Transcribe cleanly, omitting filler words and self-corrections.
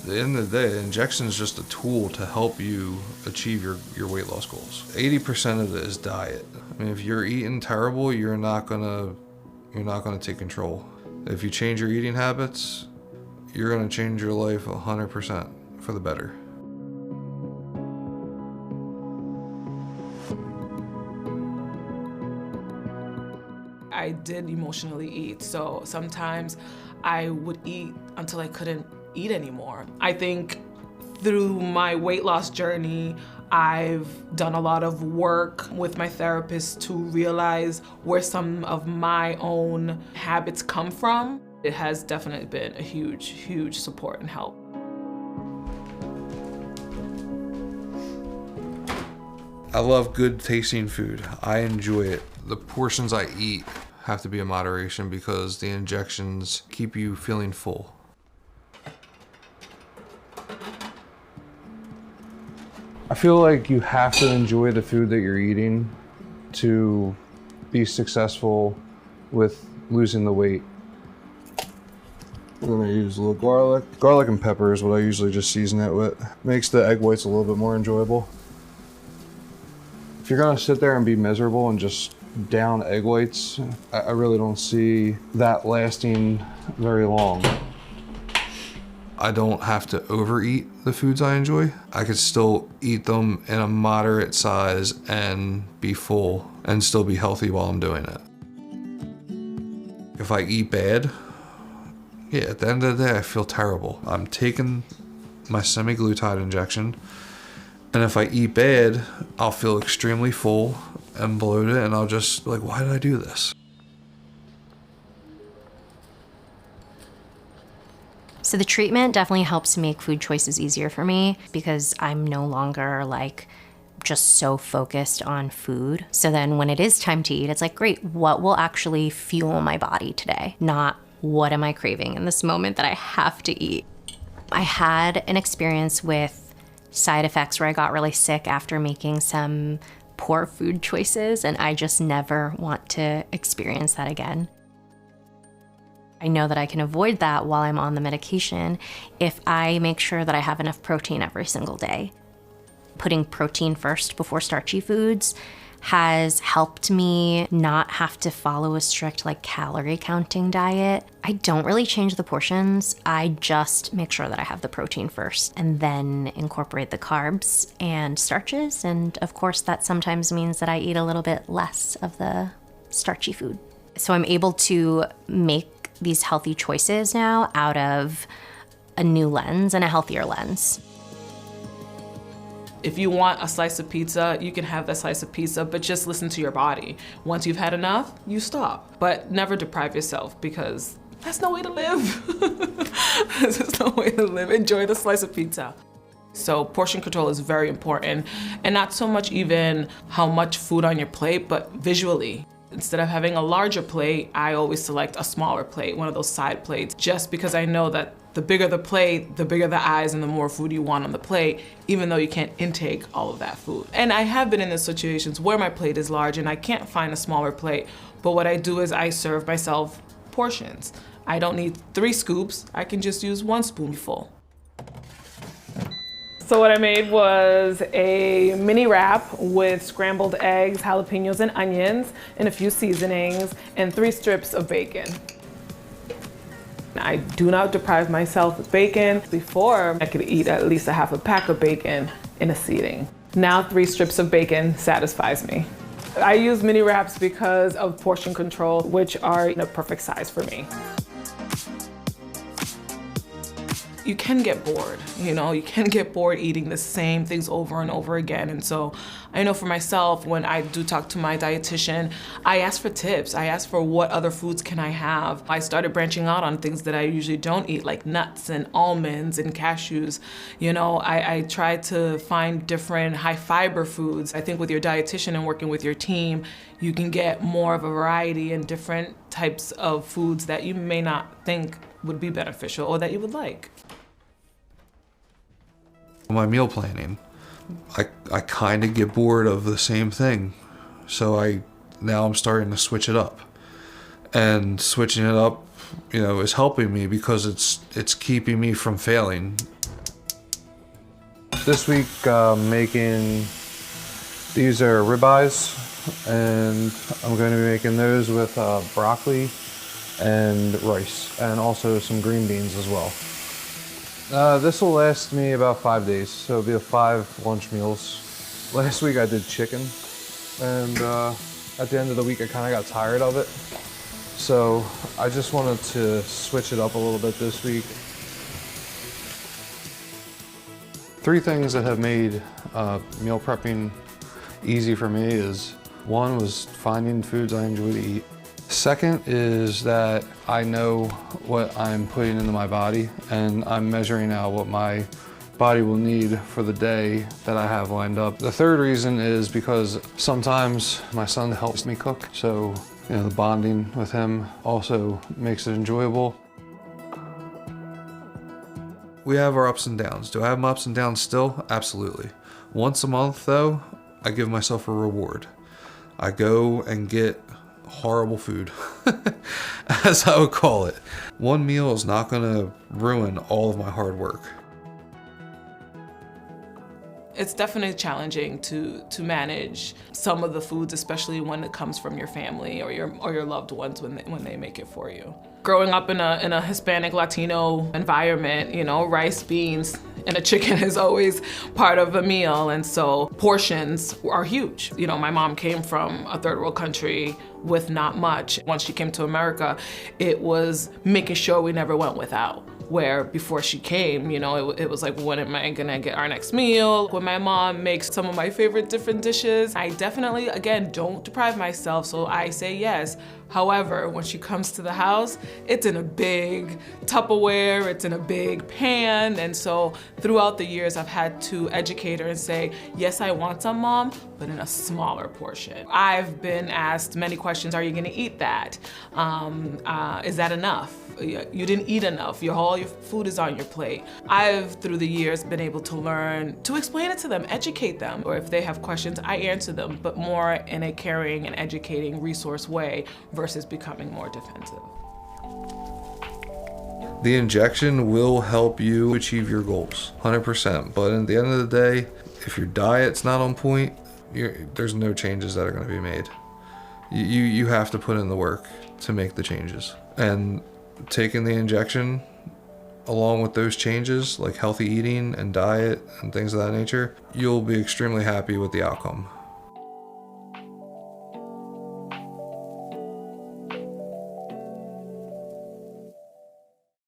At the end of the day, the injection is just a tool to help you achieve your weight loss goals. 80% of it is diet. I mean, if you're eating terrible, you're not gonna take control. If you change your eating habits, you're gonna change your life 100% for the better. I did emotionally eat, so sometimes I would eat until I couldn't eat anymore. I think through my weight loss journey, I've done a lot of work with my therapist to realize where some of my own habits come from. It has definitely been a huge, huge support and help. I love good tasting food. I enjoy it. The portions I eat have to be in moderation because the injections keep you feeling full. I feel like you have to enjoy the food that you're eating to be successful with losing the weight. I'm gonna use a little garlic. Garlic and pepper is what I usually just season it with. Makes the egg whites a little bit more enjoyable. If you're gonna sit there and be miserable and just down egg whites, I really don't see that lasting very long. I don't have to overeat the foods I enjoy. I could still eat them in a moderate size and be full and still be healthy while I'm doing it. If I eat bad, yeah, at the end of the day, I feel terrible. I'm taking my semaglutide injection, and if I eat bad, I'll feel extremely full and bloated, and I'll just be like, why did I do this? So the treatment definitely helps make food choices easier for me because I'm no longer like just so focused on food. So then when it is time to eat, it's like, great, what will actually fuel my body today? Not what am I craving in this moment that I have to eat. I had an experience with side effects where I got really sick after making some poor food choices, and I just never want to experience that again. I know that I can avoid that while I'm on the medication if I make sure that I have enough protein every single day. Putting protein first before starchy foods has helped me not have to follow a strict calorie counting diet. I don't really change the portions. I just make sure that I have the protein first and then incorporate the carbs and starches. And of course, that sometimes means that I eat a little bit less of the starchy food. So I'm able to make these healthy choices now out of a new lens and a healthier lens. If you want a slice of pizza, you can have that slice of pizza, but just listen to your body. Once you've had enough, you stop. But never deprive yourself because that's no way to live. That's just no way to live. Enjoy the slice of pizza. So portion control is very important, and not so much even how much food on your plate, but visually. Instead of having a larger plate, I always select a smaller plate, one of those side plates, just because I know that the bigger the plate, the bigger the eyes and the more food you want on the plate, even though you can't intake all of that food. And I have been in those situations where my plate is large and I can't find a smaller plate, but what I do is I serve myself portions. I don't need 3 scoops, I can just use 1 spoonful. So what I made was a mini wrap with scrambled eggs, jalapenos, and onions, and a few seasonings, and 3 strips of bacon. I do not deprive myself of bacon. Before, I could eat at least a half a pack of bacon in a sitting. Now 3 strips of bacon satisfies me. I use mini wraps because of portion control, which are the perfect size for me. You can get bored, you can get bored eating the same things over and over again. And so I know for myself, when I do talk to my dietitian, I ask for tips. I ask for what other foods can I have. I started branching out on things that I usually don't eat, like nuts and almonds and cashews. I try to find different high fiber foods. I think with your dietitian and working with your team, you can get more of a variety and different types of foods that you may not think would be beneficial or that you would like. My meal planning, I kind of get bored of the same thing. So now I'm starting to switch it up. And switching it up is helping me because it's keeping me from failing. This week, making, these are ribeyes, and I'm going to be making those with broccoli and rice, and also some green beans as well. This will last me about 5 days, so it'll be 5 lunch meals. Last week I did chicken, and at the end of the week I kind of got tired of it. So I just wanted to switch it up a little bit this week. 3 things that have made meal prepping easy for me is, one was finding foods I enjoy to eat. Second is that I know what I'm putting into my body, and I'm measuring out what my body will need for the day that I have lined up. The third reason is because sometimes my son helps me cook, so the bonding with him also makes it enjoyable. We have our ups and downs. Do I have my ups and downs still? Absolutely. Once a month though, I give myself a reward. I go and get horrible food, as I would call it. One meal is not gonna ruin all of my hard work. It's definitely challenging to manage some of the foods, especially when it comes from your family or your loved ones when they make it for you. Growing up in a Hispanic Latino environment, rice, beans, and a chicken is always part of a meal, and so portions are huge. My mom came from a third world country with not much. Once she came to America, it was making sure we never went without. Where before she came, it was like, when am I gonna get our next meal? When my mom makes some of my favorite different dishes, I definitely, again, don't deprive myself, so I say yes. However, when she comes to the house, it's in a big Tupperware, it's in a big pan, and so throughout the years, I've had to educate her and say, yes, I want some, Mom, but in a smaller portion. I've been asked many questions, are you gonna eat that? Is that enough? You didn't eat enough, all your food is on your plate. I've, through the years, been able to learn to explain it to them, educate them, or if they have questions, I answer them, but more in a caring and educating resource way versus becoming more defensive. The injection will help you achieve your goals, 100%, but at the end of the day, if your diet's not on point, there's no changes that are gonna be made. You have to put in the work to make the changes. And taking the injection along with those changes, like healthy eating and diet and things of that nature, you'll be extremely happy with the outcome.